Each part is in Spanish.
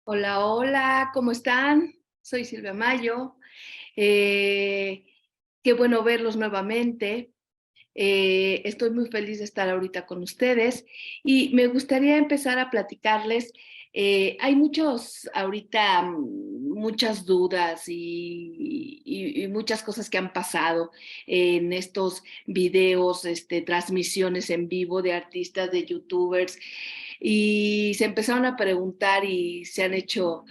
Hola, hola, ¿cómo están? Soy Silvia Mayo. Eh, Qué bueno verlos nuevamente. Estoy muy feliz de estar ahorita con ustedes y me gustaría empezar a platicarles. Hay ahorita muchas dudas y muchas cosas que han pasado en estos videos, transmisiones en vivo de artistas, de youtubers, y se empezaron a preguntar y se han hecho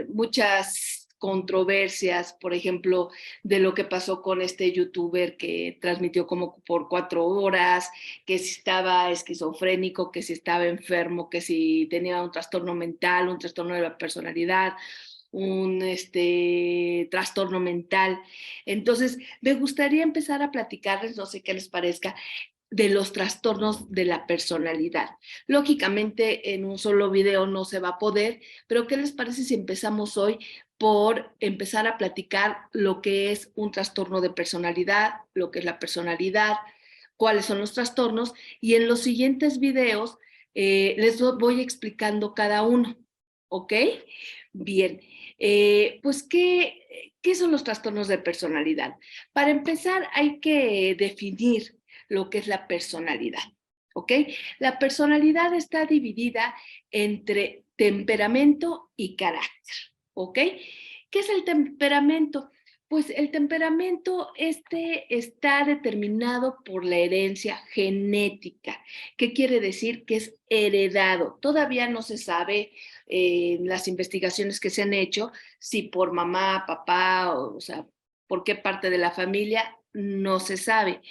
muchas controversias, por ejemplo, de lo que pasó con este youtuber que transmitió como por 4 horas, que si estaba esquizofrénico, que si estaba enfermo, que si tenía un trastorno mental, un trastorno de la personalidad, un trastorno mental. Entonces, me gustaría empezar a platicarles, no sé qué les parezca, de los trastornos de la personalidad. Lógicamente, en un solo video no se va a poder, pero ¿qué les parece si empezamos hoy por empezar a platicar lo que es un trastorno de personalidad, lo que es la personalidad, cuáles son los trastornos? Y en los siguientes videos les voy explicando cada uno, ¿ok? Bien, pues ¿qué son los trastornos de personalidad? Para empezar, hay que definir lo que es la personalidad, ¿ok? La personalidad está dividida entre temperamento y carácter, ¿ok? ¿Qué es el temperamento? Pues el temperamento está determinado por la herencia genética. ¿Qué quiere decir? Que es heredado. Todavía no se sabe en las investigaciones que se han hecho si por mamá, papá, o sea, por qué parte de la familia, no se sabe,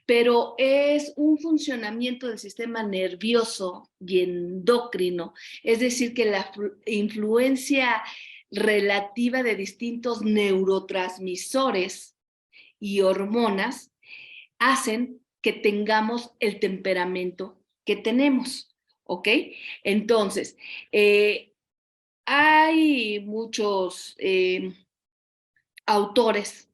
pero es un funcionamiento del sistema nervioso y endocrino, es decir, que la influencia relativa de distintos neurotransmisores y hormonas hacen que tengamos el temperamento que tenemos, ¿ok? Entonces, hay muchos autores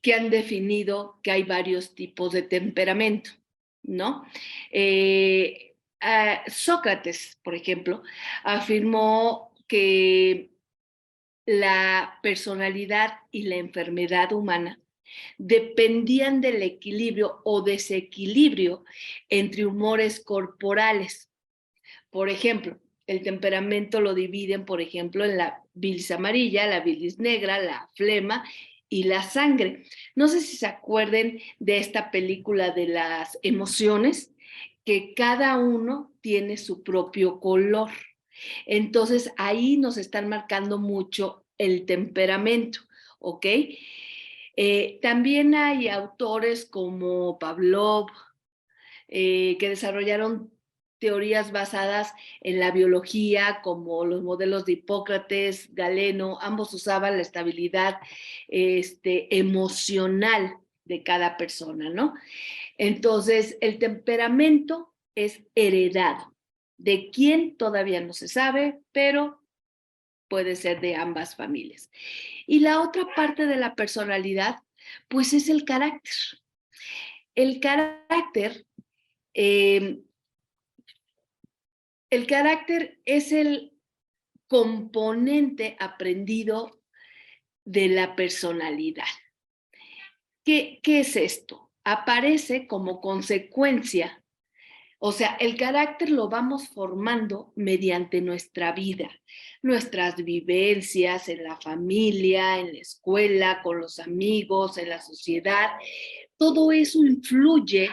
que han definido que hay varios tipos de temperamento, ¿no? Sócrates, por ejemplo, afirmó que la personalidad y la enfermedad humana dependían del equilibrio o desequilibrio entre humores corporales. Por ejemplo, el temperamento lo dividen, por ejemplo, en la bilis amarilla, la bilis negra, la flema y la sangre. No sé si se acuerden de esta película de las emociones, que cada uno tiene su propio color. Entonces ahí nos están marcando mucho el temperamento, ¿ok? También hay autores como Pavlov, que desarrollaron teorías basadas en la biología, como los modelos de Hipócrates, Galeno. Ambos usaban la estabilidad emocional de cada persona, ¿no? Entonces, el temperamento es heredado. ¿De quién? Todavía no se sabe, pero puede ser de ambas familias. Y la otra parte de la personalidad, pues es el carácter. El carácter eh, El carácter es el componente aprendido de la personalidad. ¿Qué es esto? Aparece como consecuencia, o sea, el carácter lo vamos formando mediante nuestra vida, nuestras vivencias en la familia, en la escuela, con los amigos, en la sociedad. Todo eso influye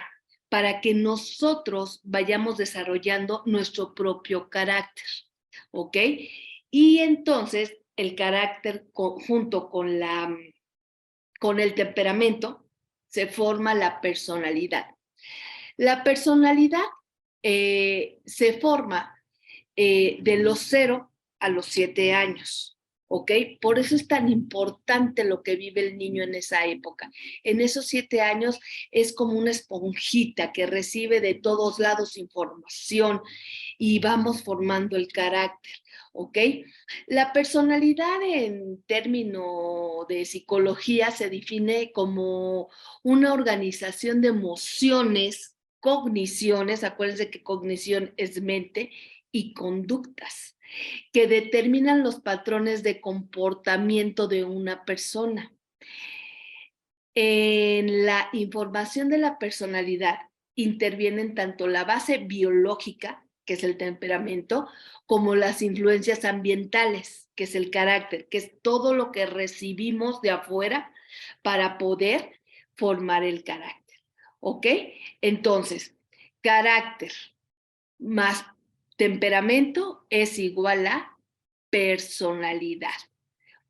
para que nosotros vayamos desarrollando nuestro propio carácter, ¿ok? Y entonces el carácter junto con el temperamento se forma la personalidad. La personalidad se forma de los 0 a los 7 años, ¿ok? Por eso es tan importante lo que vive el niño en esa época. En esos 7 años es como una esponjita que recibe de todos lados información y vamos formando el carácter, ¿ok? La personalidad en términos de psicología se define como una organización de emociones, cogniciones, acuérdense que cognición es mente, y conductas. que determinan los patrones de comportamiento de una persona. En la información de la personalidad intervienen tanto la base biológica, que es el temperamento, como las influencias ambientales, que es el carácter, que es todo lo que recibimos de afuera para poder formar el carácter. ¿Ok? Entonces, carácter más temperamento es igual a personalidad.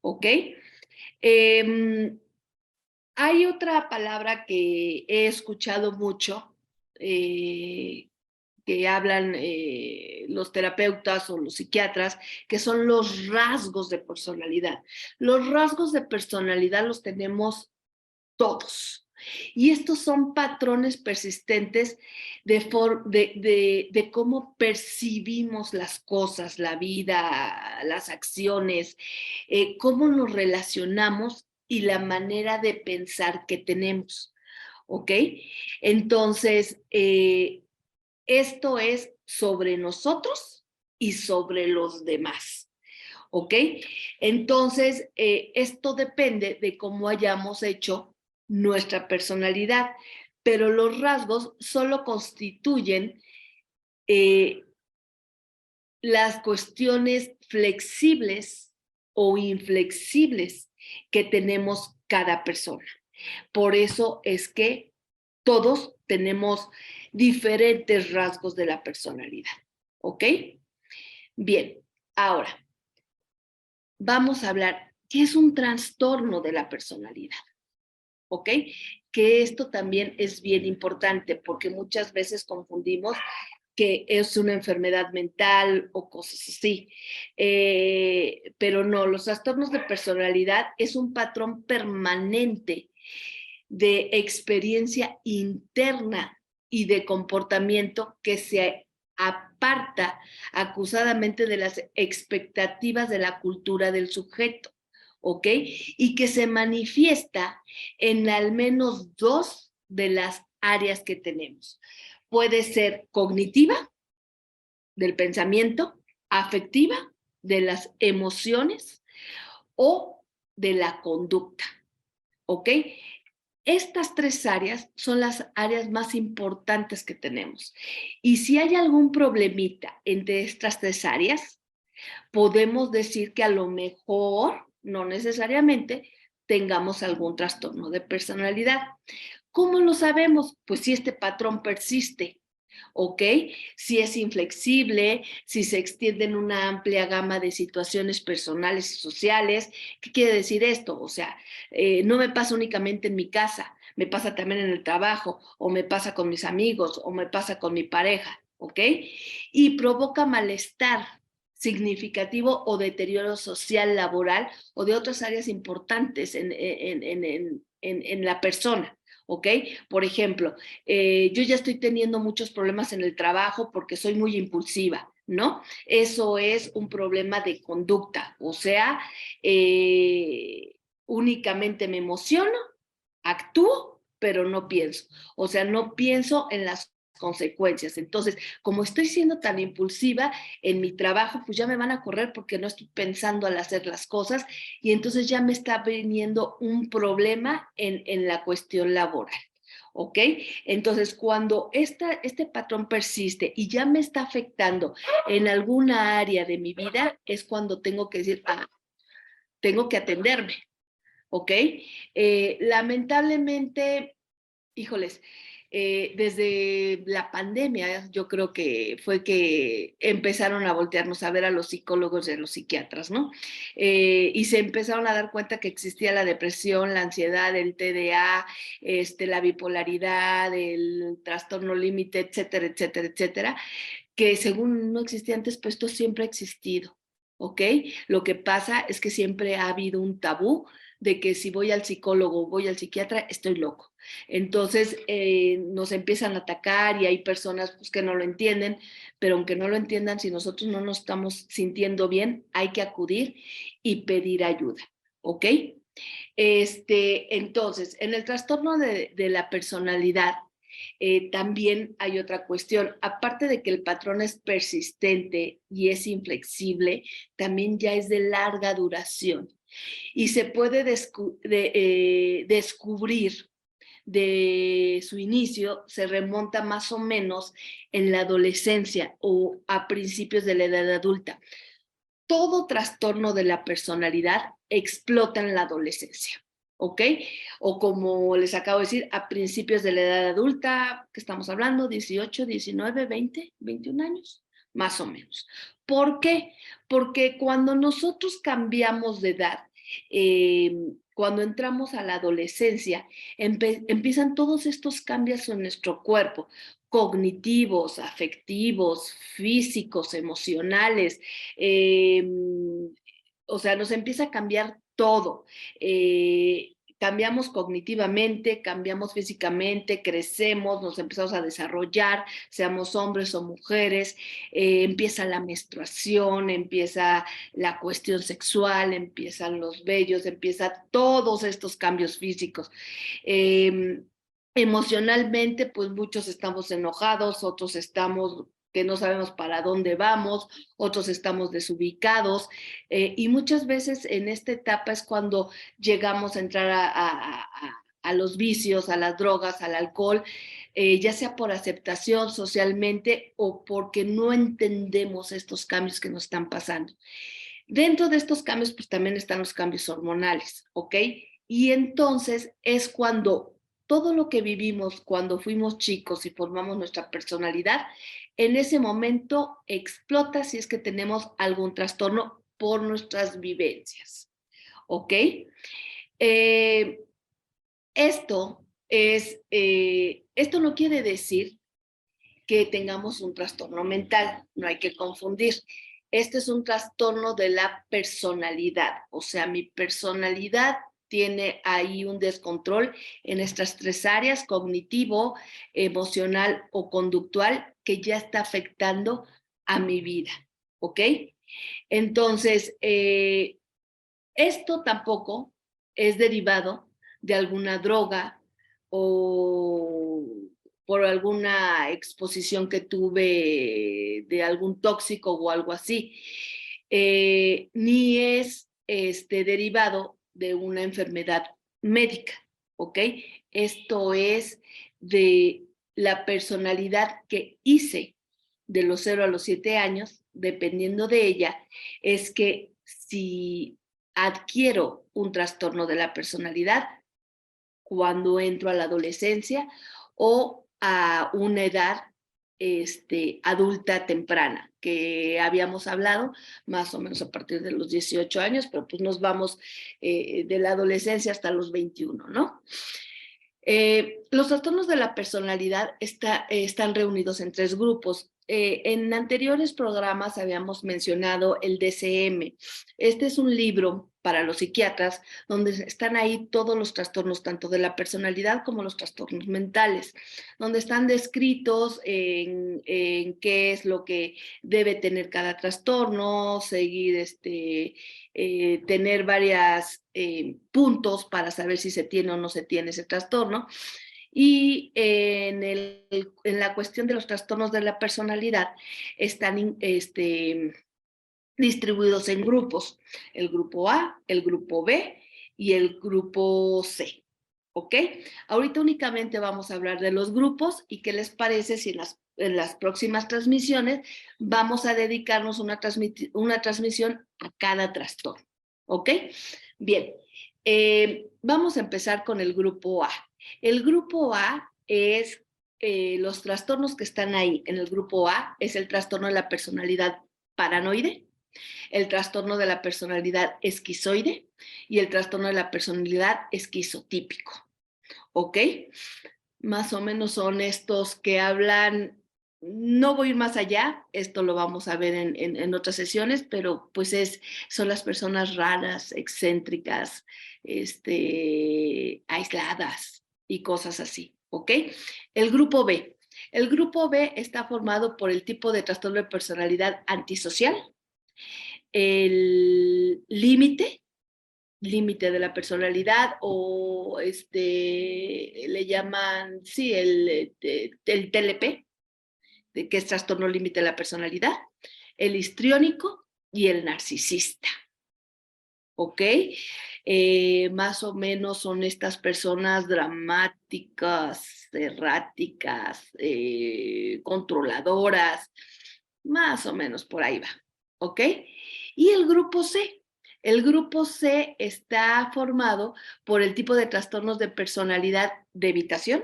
¿Ok? Hay otra palabra que he escuchado mucho, que hablan los terapeutas o los psiquiatras, que son los rasgos de personalidad. Los rasgos de personalidad los tenemos todos. Y estos son patrones persistentes de cómo percibimos las cosas, la vida, las acciones, cómo nos relacionamos y la manera de pensar que tenemos. ¿Ok? Entonces, esto es sobre nosotros y sobre los demás. ¿Ok? Entonces, esto depende de cómo hayamos hecho nuestra personalidad, pero los rasgos solo constituyen las cuestiones flexibles o inflexibles que tenemos cada persona. Por eso es que todos tenemos diferentes rasgos de la personalidad. ¿Ok? Bien, ahora vamos a hablar qué es un trastorno de la personalidad. ¿Ok? Que esto también es bien importante porque muchas veces confundimos que es una enfermedad mental o cosas así. Pero no, los trastornos de personalidad es un patrón permanente de experiencia interna y de comportamiento que se aparta acusadamente de las expectativas de la cultura del sujeto, ¿ok? Y que se manifiesta en al menos dos de las áreas que tenemos. Puede ser cognitiva, del pensamiento, afectiva, de las emociones o de la conducta, ¿ok? Estas tres áreas son las áreas más importantes que tenemos. Y si hay algún problemita entre estas tres áreas, podemos decir que a lo mejor, no necesariamente, tengamos algún trastorno de personalidad. ¿Cómo lo sabemos? Pues si este patrón persiste, ¿ok? Si es inflexible, si se extiende en una amplia gama de situaciones personales y sociales. ¿Qué quiere decir esto? O sea, no me pasa únicamente en mi casa, me pasa también en el trabajo, o me pasa con mis amigos, o me pasa con mi pareja, ¿ok? Y provoca malestar significativo o deterioro social, laboral o de otras áreas importantes en la persona. ¿Ok? Por ejemplo, yo ya estoy teniendo muchos problemas en el trabajo porque soy muy impulsiva, ¿no? Eso es un problema de conducta, o sea, únicamente me emociono, actúo, pero no pienso. O sea, no pienso en las consecuencias. Entonces, como estoy siendo tan impulsiva en mi trabajo, pues ya me van a correr porque no estoy pensando al hacer las cosas y entonces ya me está viniendo un problema en la cuestión laboral. ¿Ok? Entonces, cuando este patrón persiste y ya me está afectando en alguna área de mi vida, es cuando tengo que decir, tengo que atenderme. ¿Ok? Lamentablemente, híjoles, desde la pandemia yo creo que fue que empezaron a voltearnos a ver a los psicólogos y a los psiquiatras, ¿no? Y se empezaron a dar cuenta que existía la depresión, la ansiedad, el TDA, la bipolaridad, el trastorno límite, etcétera, etcétera, etcétera, que según no existía antes, pues esto siempre ha existido. ¿Ok? Lo que pasa es que siempre ha habido un tabú de que si voy al psicólogo o voy al psiquiatra, estoy loco. Entonces nos empiezan a atacar y hay personas pues, que no lo entienden, pero aunque no lo entiendan, si nosotros no nos estamos sintiendo bien, hay que acudir y pedir ayuda. ¿Ok? Entonces, en el trastorno de la personalidad, también hay otra cuestión. Aparte de que el patrón es persistente y es inflexible, también ya es de larga duración y se puede descubrir de su inicio, se remonta más o menos en la adolescencia o a principios de la edad adulta. Todo trastorno de la personalidad explota en la adolescencia, ¿ok? O como les acabo de decir, a principios de la edad adulta, ¿qué estamos hablando? 18, 19, 20, 21 años, más o menos. ¿Por qué? Porque cuando nosotros cambiamos de edad, cuando entramos a la adolescencia, empiezan todos estos cambios en nuestro cuerpo, cognitivos, afectivos, físicos, emocionales, o sea, nos empieza a cambiar todo. Cambiamos cognitivamente, cambiamos físicamente, crecemos, nos empezamos a desarrollar, seamos hombres o mujeres, empieza la menstruación, empieza la cuestión sexual, empiezan los vellos, empieza todos estos cambios físicos. Emocionalmente, pues muchos estamos enojados, otros estamos que no sabemos para dónde vamos, otros estamos desubicados, y muchas veces en esta etapa es cuando llegamos a entrar a los vicios, a las drogas, al alcohol, ya sea por aceptación socialmente o porque no entendemos estos cambios que nos están pasando. Dentro de estos cambios, pues también están los cambios hormonales, ¿ok? Y entonces es cuando todo lo que vivimos cuando fuimos chicos y formamos nuestra personalidad, en ese momento explota si es que tenemos algún trastorno por nuestras vivencias, ¿ok? Eh, esto no quiere decir que tengamos un trastorno mental, no hay que confundir. Este es un trastorno de la personalidad, o sea, mi personalidad tiene ahí un descontrol en estas tres áreas, cognitivo, emocional o conductual, que ya está afectando a mi vida, ¿ok? Entonces, esto tampoco es derivado de alguna droga o por alguna exposición que tuve de algún tóxico o algo así, ni es derivado de una enfermedad médica, ¿ok? Esto es de la personalidad que hice de los 0 a los 7 años, dependiendo de ella, es que si adquiero un trastorno de la personalidad cuando entro a la adolescencia o a una edad adulta temprana, que habíamos hablado más o menos a partir de los 18 años, pero pues nos vamos de la adolescencia hasta los 21, ¿no? Los trastornos de la personalidad están reunidos en tres grupos. En anteriores programas habíamos mencionado el DCM. Este es un libro para los psiquiatras donde están ahí todos los trastornos, tanto de la personalidad como los trastornos mentales, donde están descritos en qué es lo que debe tener cada trastorno, seguir tener varios puntos para saber si se tiene o no se tiene ese trastorno. Y en la cuestión de los trastornos de la personalidad están distribuidos en grupos. El grupo A, el grupo B y el grupo C. ¿Ok? Ahorita únicamente vamos a hablar de los grupos y qué les parece si en las próximas transmisiones vamos a dedicarnos una transmisión a cada trastorno. ¿Ok? Bien, vamos a empezar con el grupo A. El grupo A es los trastornos que están ahí. En el grupo A es el trastorno de la personalidad paranoide, el trastorno de la personalidad esquizoide y el trastorno de la personalidad esquizotípico. ¿Ok? Más o menos son estos que hablan, no voy a ir más allá, esto lo vamos a ver en otras sesiones, pero pues son las personas raras, excéntricas, aisladas y cosas así, ¿ok? El grupo B. El grupo B está formado por el tipo de trastorno de personalidad antisocial, el límite límite de la personalidad o le llaman, sí, el TLP, que es trastorno límite de la personalidad, el histriónico y el narcisista. ¿Ok? Más o menos son estas personas dramáticas, erráticas, controladoras, más o menos por ahí va. ¿Ok? Y el grupo C. El grupo C está formado por el tipo de trastornos de personalidad de evitación,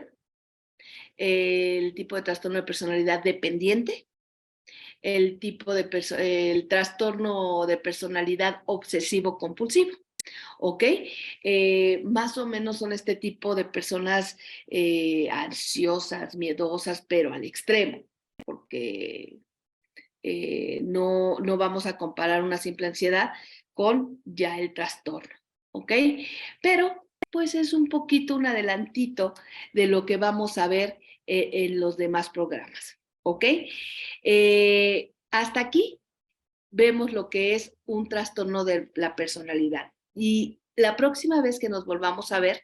el tipo de trastorno de personalidad dependiente, el trastorno de personalidad obsesivo-compulsivo. ¿Ok? Más o menos son este tipo de personas ansiosas, miedosas, pero al extremo, porque no vamos a comparar una simple ansiedad con ya el trastorno. ¿Ok? Pero pues es un poquito un adelantito de lo que vamos a ver en los demás programas. ¿Ok? Hasta aquí vemos lo que es un trastorno de la personalidad. Y la próxima vez que nos volvamos a ver,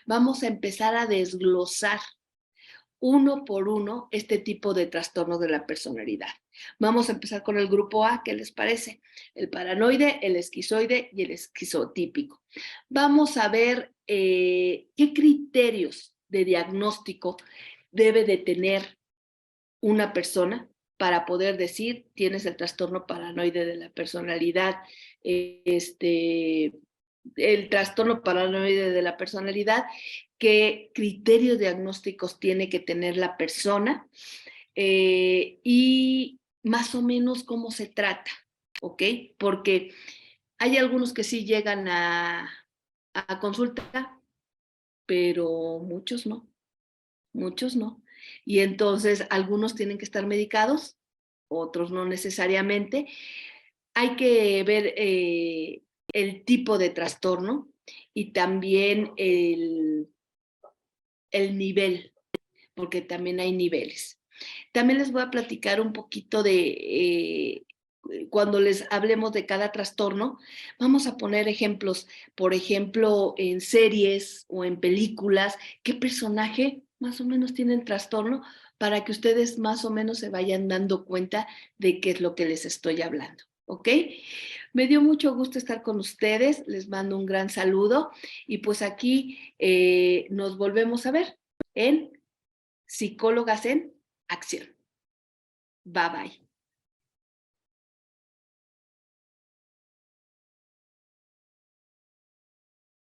vamos a empezar a desglosar uno por uno este tipo de trastornos de la personalidad. Vamos a empezar con el grupo A, ¿qué les parece? El paranoide, el esquizoide y el esquizotípico. Vamos a ver qué criterios de diagnóstico debe de tener una persona para poder decir tienes el trastorno paranoide de la personalidad, el trastorno paranoide de la personalidad, qué criterios diagnósticos tiene que tener la persona y más o menos cómo se trata, ¿ok? Porque hay algunos que sí llegan a consulta, pero muchos no. Y entonces algunos tienen que estar medicados, otros no necesariamente. Hay que ver el tipo de trastorno y también el nivel, porque también hay niveles. También les voy a platicar un poquito de, cuando les hablemos de cada trastorno, vamos a poner ejemplos, por ejemplo, en series o en películas, qué personaje más o menos tiene el trastorno para que ustedes más o menos se vayan dando cuenta de qué es lo que les estoy hablando. ¿Ok? Me dio mucho gusto estar con ustedes, les mando un gran saludo y pues aquí nos volvemos a ver en Psicólogas en Acción. Bye bye.